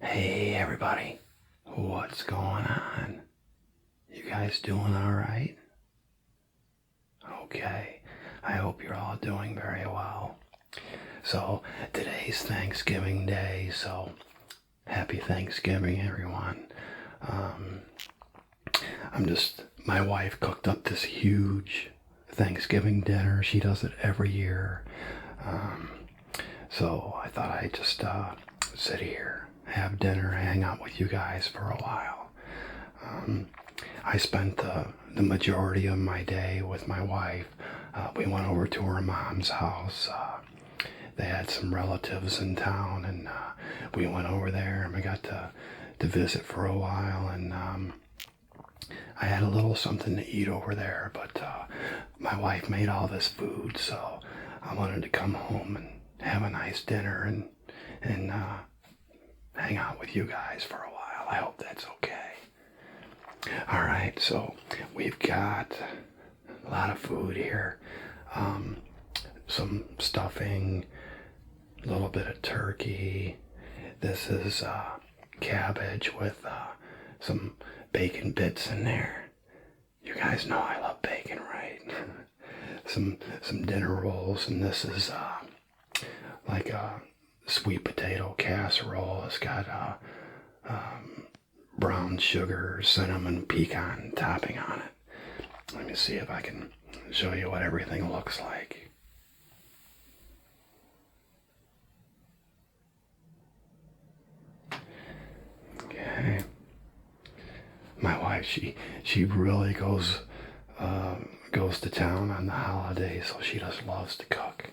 Hey everybody, what's going on? You guys doing alright? Okay, I hope you're all doing very well. So, today's Thanksgiving Day, so happy Thanksgiving everyone. My wife cooked up this huge Thanksgiving dinner. She does it every year. So I thought I'd just sit here, have dinner, hang out with you guys for a while. I spent the majority of my day with my wife. We went over to her mom's house. They had some relatives in town, and we went over there and we got to visit for a while. And I had a little something to eat over there, but my wife made all this food, so I wanted to come home and have a nice dinner and hang out with you guys for a while. I hope that's okay. All right, so we've got a lot of food here. Some stuffing, a little bit of turkey. This is cabbage with some bacon bits in there. You guys know I love bacon, right? some dinner rolls, and this is like a sweet potato casserole. It's got brown sugar, cinnamon, pecan topping on it. Let me see if I can show you what everything looks like. Okay. My wife, she really goes to town on the holidays, so she just loves to cook.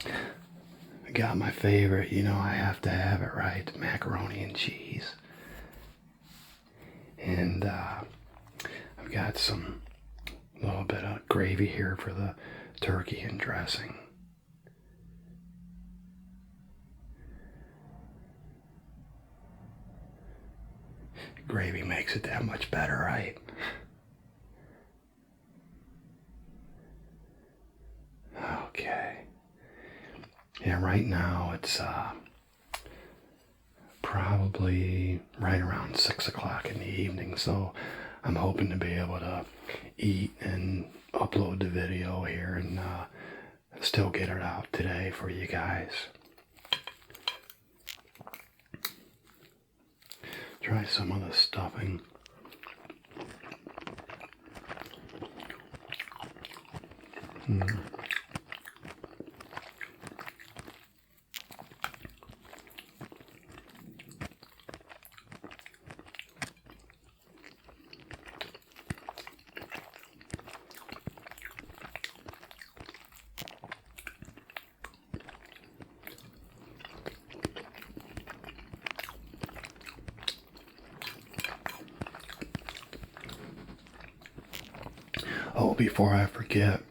I got my favorite, I have to have it, right? Macaroni and cheese. And I've got some little bit of gravy here for the turkey and dressing. Gravy makes it that much better, right? Okay. Yeah, right now it's probably right around 6 o'clock in the evening, so I'm hoping to be able to eat and upload the video here and still get it out today for you guys. Try some of the stuffing. Oh, before I forget,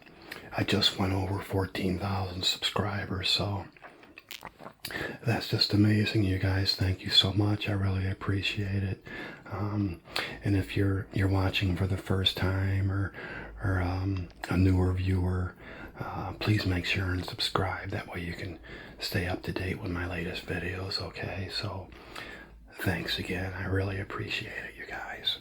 I just went over 14,000 subscribers, so that's just amazing, you guys. Thank you so much. I really appreciate it. And if you're watching for the first time or a newer viewer, please make sure and subscribe. That way you can stay up to date with my latest videos, okay? So thanks again. I really appreciate it, you guys.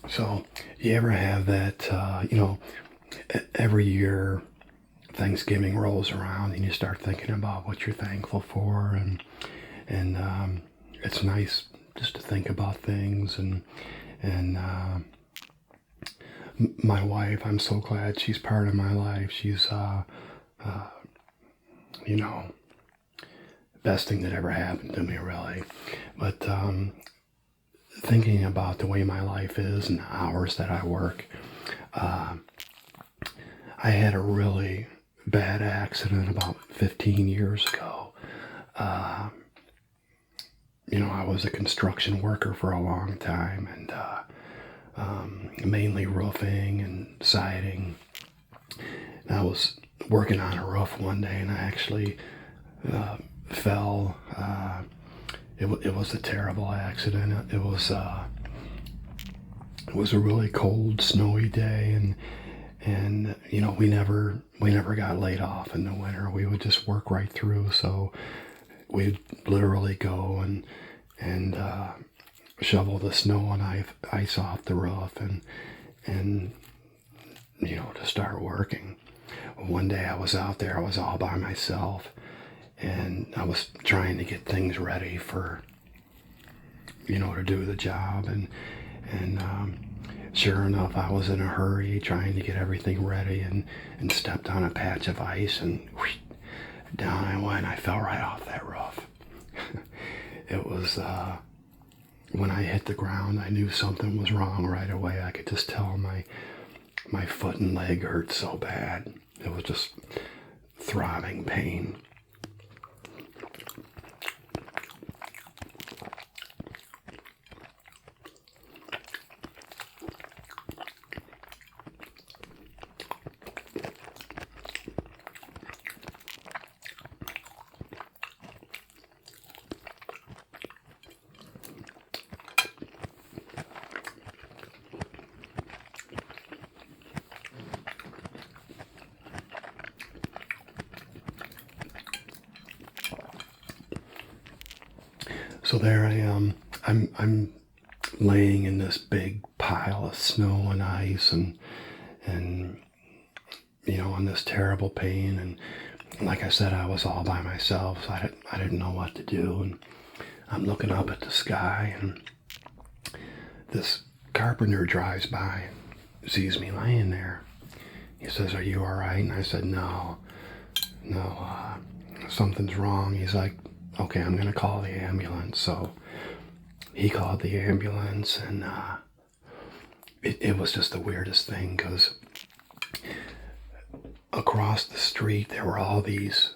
So, you ever have that, every year Thanksgiving rolls around and you start thinking about what you're thankful for, and it's nice just to think about things. And my wife, I'm so glad she's part of my life. She's you know, best thing that ever happened to me, really. But thinking about the way my life is and the hours that I work, I had a really bad accident about 15 years ago. I was a construction worker for a long time, and mainly roofing and siding. And I was working on a roof one day, and I actually fell. It was a terrible accident. It was a really cold, snowy day, and we never got laid off in the winter. We would just work right through. So we'd literally go and shovel the snow and ice off the roof, and to start working. One day I was out there. I was all by myself, and I was trying to get things ready for to do the job, and sure enough, I was in a hurry trying to get everything ready, and stepped on a patch of ice, and whoosh, down I went. I fell right off that roof. It was when I hit the ground, I knew something was wrong right away. I could just tell my foot and leg hurt so bad. It was just throbbing pain. So there I am. I'm laying in this big pile of snow and ice, and in this terrible pain. And like I said, I was all by myself, so I didn't know what to do. And I'm looking up at the sky, and this carpenter drives by, sees me laying there. He says, "Are you all right?" And I said, No, something's wrong." He's like, "Okay, I'm gonna call the ambulance." So he called the ambulance, and it was just the weirdest thing, because across the street there were all these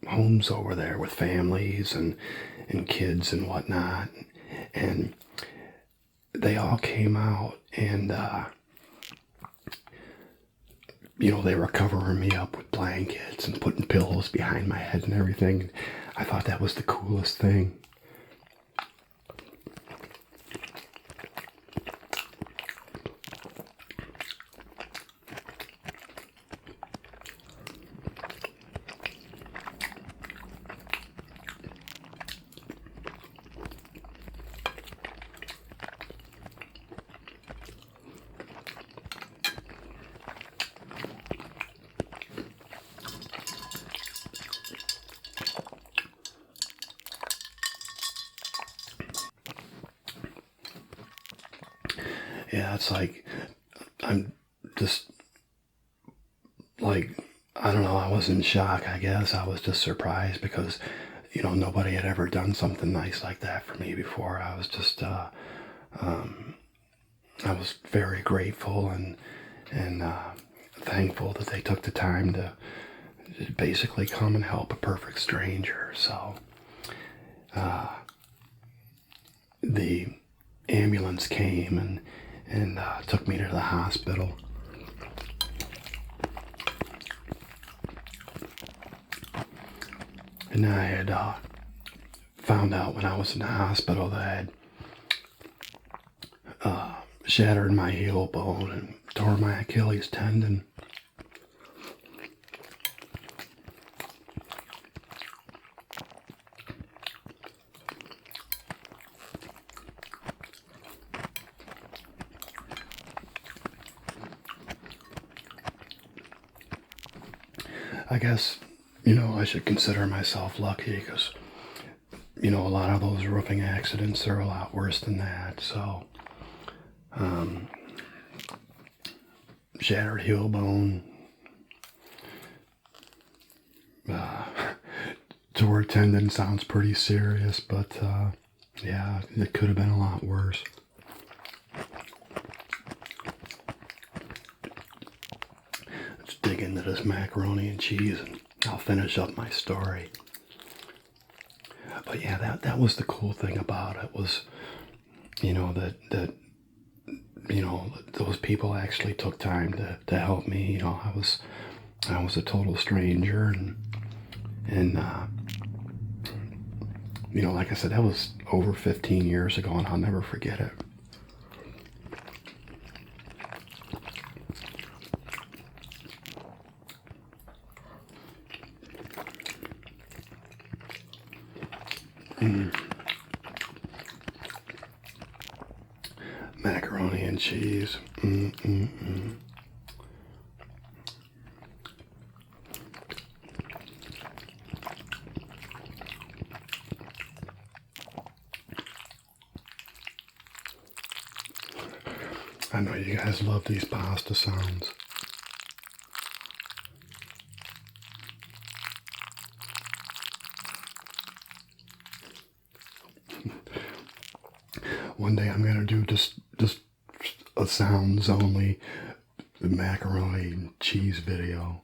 homes over there with families and kids and whatnot, and they all came out, and they were covering me up with blankets and putting pillows behind my head and everything. I thought that was the coolest thing. Yeah, it's like, I'm just like, I don't know, I was in shock, I guess. I was just surprised, because, nobody had ever done something nice like that for me before. I was just, I was very grateful and thankful that they took the time to basically come and help a perfect stranger. So, the ambulance came and took me to the hospital. And I had found out when I was in the hospital that I had shattered my heel bone and tore my Achilles tendon. I guess, I should consider myself lucky, because you know, a lot of those roofing accidents are a lot worse than that. So, shattered heel bone, tore tendon sounds pretty serious, but yeah, it could have been a lot worse. Let's dig into this macaroni and cheese and I'll finish up my story. But yeah, that was the cool thing about it was, you know, that you know, those people actually took time to help me. You know, I was a total stranger, and you know, like I said, that was over 15 years ago, and I'll never forget it. Macaroni and cheese. I know you guys love these pasta sounds. One day I'm gonna do just a sounds only macaroni and cheese video.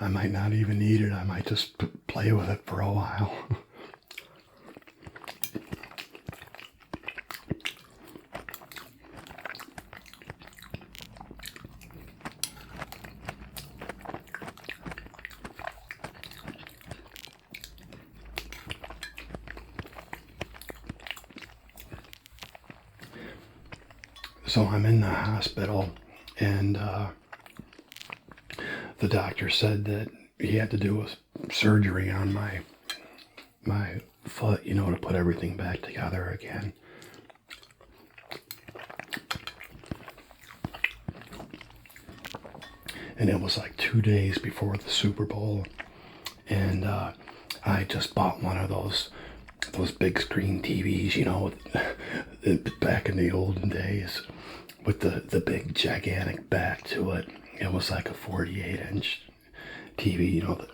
I might not even eat it. I might just play with it for a while. So I'm in the hospital, and the doctor said that he had to do a surgery on my foot, you know, to put everything back together again. And it was like 2 days before the Super Bowl, and I just bought one of those big screen TVs, you know, back in the olden days, with the big gigantic back to it. It was like a 48-inch TV, you know,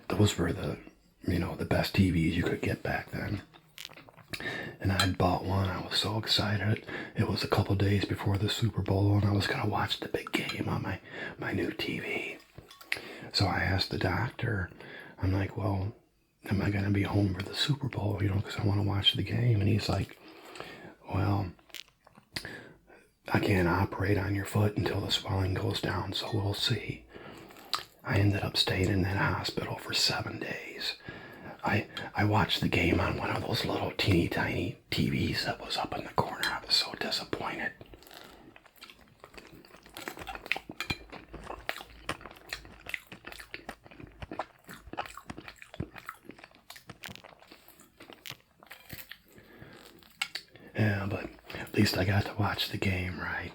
those were the best TVs you could get back then. And I'd bought one. I was so excited. It was a couple days before the Super Bowl, and I was going to watch the big game on my new TV. So I asked the doctor, I'm like, well, am I going to be home for the Super Bowl, you know, because I want to watch the game? And he's like, well, I can't operate on your foot until the swelling goes down, so we'll see. I ended up staying in that hospital for 7 days. I watched the game on one of those little teeny tiny TVs that was up in the corner. I was so disappointed. Yeah, but at least I got to watch the game, right?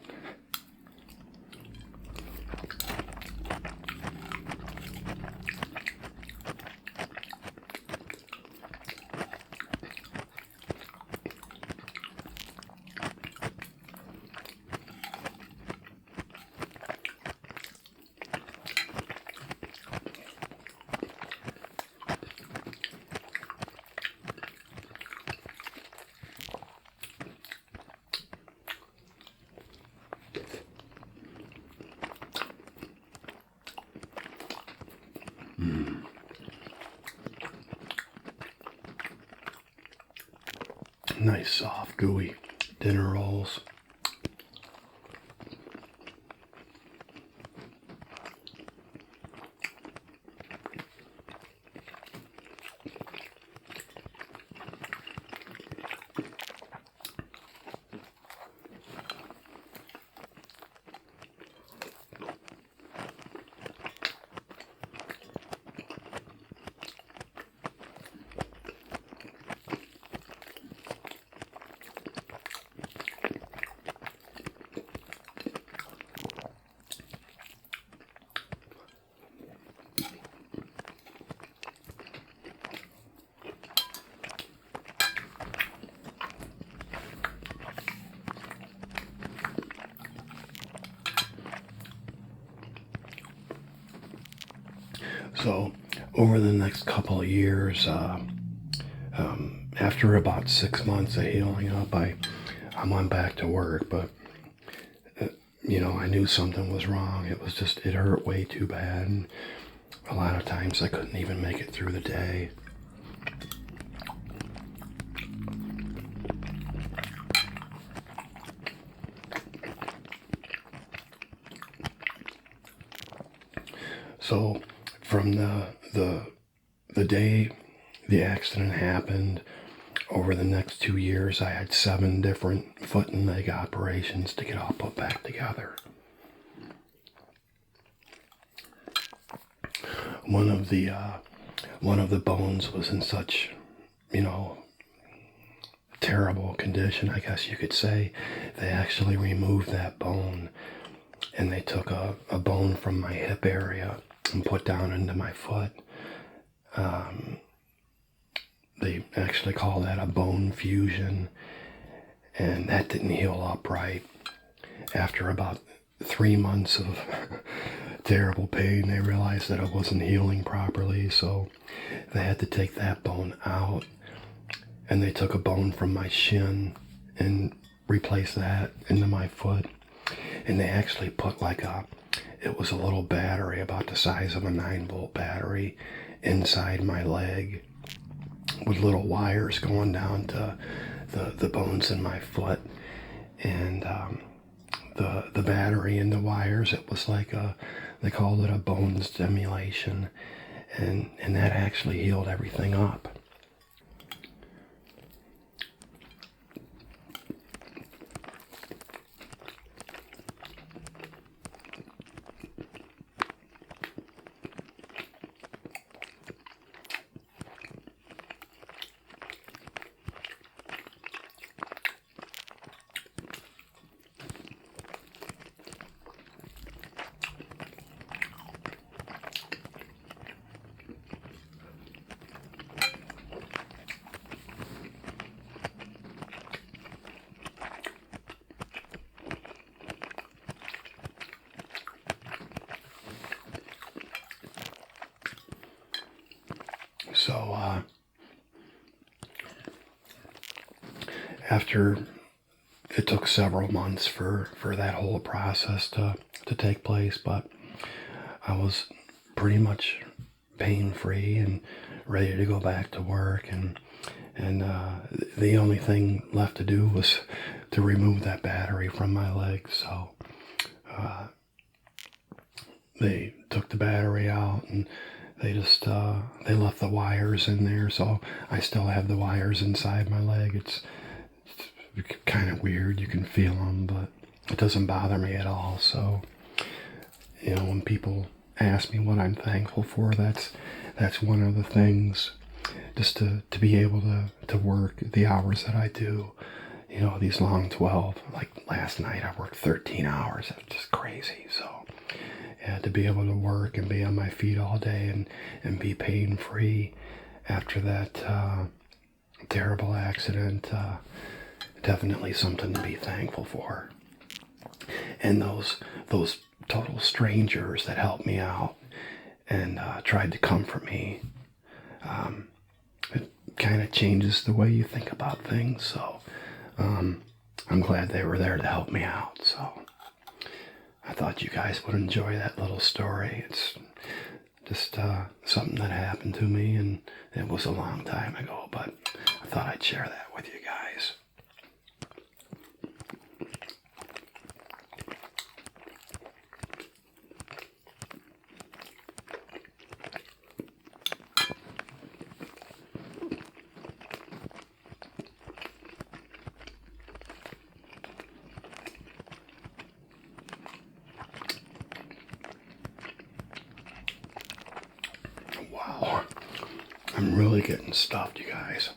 Nice, soft, gooey dinner rolls. So over the next couple of years, after about 6 months of healing up, I went back to work, but I knew something was wrong. It hurt way too bad. And a lot of times I couldn't even make it through the day. So from the day the accident happened, over the next 2 years, I had 7 different foot and leg operations to get all put back together. One of the bones was in such, terrible condition, I guess you could say. They actually removed that bone, and they took a bone from my hip area and put down into my foot. They actually call that a bone fusion, and that didn't heal up right. After about 3 months of terrible pain, they realized that it wasn't healing properly, so they had to take that bone out, and they took a bone from my shin and replaced that into my foot. And they actually put it was a little battery about the size of a 9-volt battery inside my leg, with little wires going down to the bones in my foot. And the battery and the wires, it was they called it a bone stimulation, and that actually healed everything up. So after it took several months for that whole process to take place, but I was pretty much pain-free and ready to go back to work, and the only thing left to do was to remove that battery from my leg. So they took the battery out, and they just they left the wires in there, so I still have the wires inside my leg. It's kind of weird. You can feel them, but it doesn't bother me at all. So, when people ask me what I'm thankful for, that's one of the things. Just to be able to work the hours that I do, these long 12. Like last night, I worked 13 hours. It's just crazy. So, yeah, to be able to work and be on my feet all day and be pain-free after that terrible accident, definitely something to be thankful for. And those total strangers that helped me out and tried to comfort me, it kind of changes the way you think about things. So I'm glad they were there to help me out. So I thought you guys would enjoy that little story. It's just something that happened to me, and it was a long time ago, but I thought I'd share that with you guys. Wow, I'm really getting stuffed, you guys.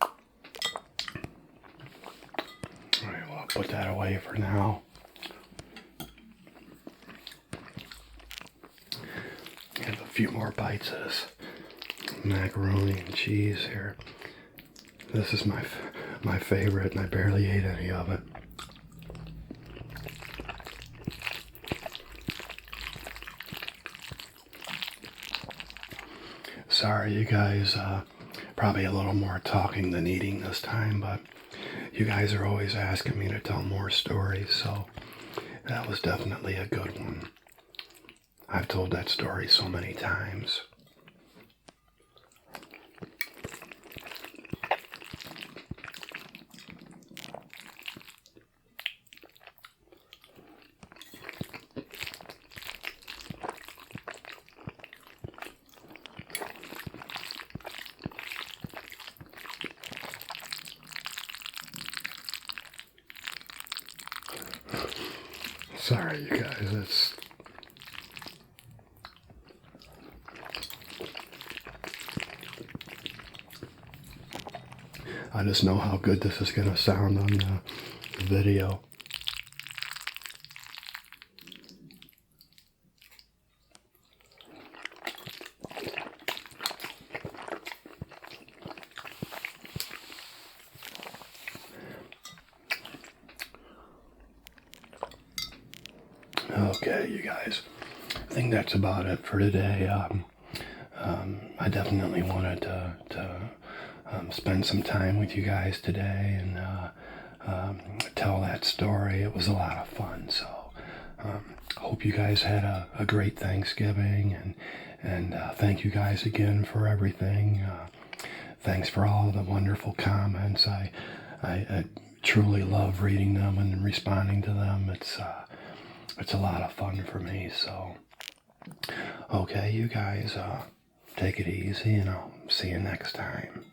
All right, well, I'll put that away for now. Have a few more bites of this macaroni and cheese here. This is my favorite, and I barely ate any of it. Sorry, you guys. Probably a little more talking than eating this time, but you guys are always asking me to tell more stories, so that was definitely a good one. I've told that story so many times. Sorry, you guys. I just know how good this is going to sound on the video. Okay, you guys. I think that's about it for today. I definitely wanted to spend some time with you guys today and tell that story. It was a lot of fun. So hope you guys had a great Thanksgiving, and thank you guys again for everything. Thanks for all the wonderful comments. I truly love reading them and responding to them. It's a lot of fun for me. So okay, you guys, take it easy, and I'll see you next time.